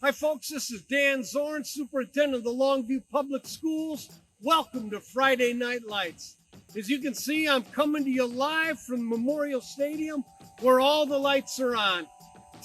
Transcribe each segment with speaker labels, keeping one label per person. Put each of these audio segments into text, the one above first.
Speaker 1: Hi folks, this is Dan Zorn, Superintendent of the Longview Public Schools. Welcome to Friday Night Lights. As you can see, I'm coming to you live from Memorial Stadium where all the lights are on.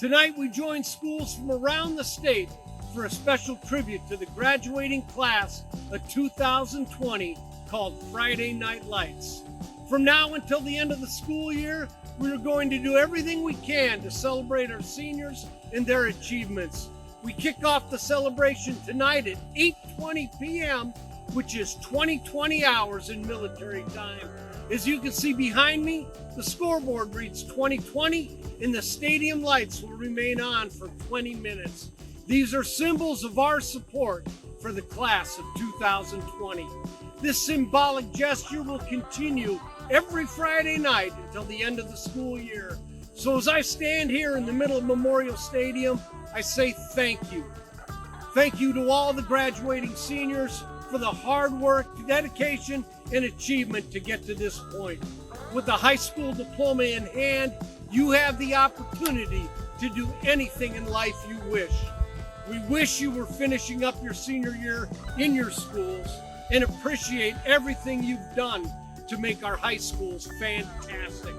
Speaker 1: Tonight we join schools from around the state for a special tribute to the graduating class of 2020 called Friday Night Lights. From now until the end of the school year, we are going to do everything we can to celebrate our seniors and their achievements. We kick off the celebration tonight at 8:20 p.m., which is 20 hours in military time. As you can see behind me, the scoreboard reads 2020 and the stadium lights will remain on for 20 minutes. These are symbols of our support for the class of 2020. This symbolic gesture will continue every Friday night until the end of the school year. So as I stand here in the middle of Memorial Stadium, I say thank you. Thank you to all the graduating seniors for the hard work, dedication, and achievement to get to this point. With a high school diploma in hand, you have the opportunity to do anything in life you wish. We wish you were finishing up your senior year in your schools and appreciate everything you've done to make our high schools fantastic.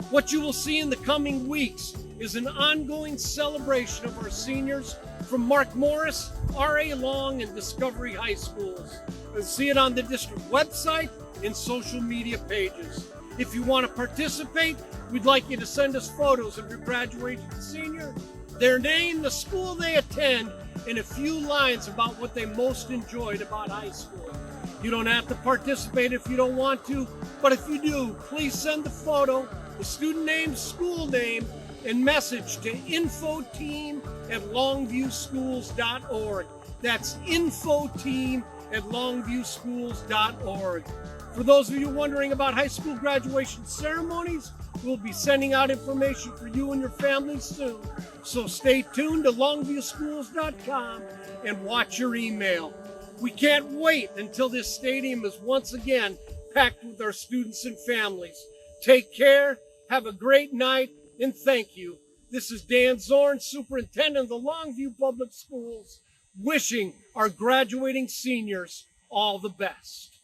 Speaker 1: What you will see in the coming weeks is an ongoing celebration of our seniors from Mark Morris, R.A. Long, and Discovery High Schools. You'll see it on the district website and social media pages. If you want to participate, we'd like you to send us photos of your graduating senior, their name, the school they attend, and a few lines about what they most enjoyed about high school. You don't have to participate if you don't want to, but if you do, please send the photo, the student name, school name, and message to infoteam@longviewschools.org. That's infoteam@longviewschools.org. For those of you wondering about high school graduation ceremonies, we'll be sending out information for you and your families soon. So stay tuned to longviewschools.com and watch your email. We can't wait until this stadium is once again packed with our students and families. Take care, have a great night, and thank you. This is Dan Zorn, Superintendent of the Longview Public Schools, wishing our graduating seniors all the best.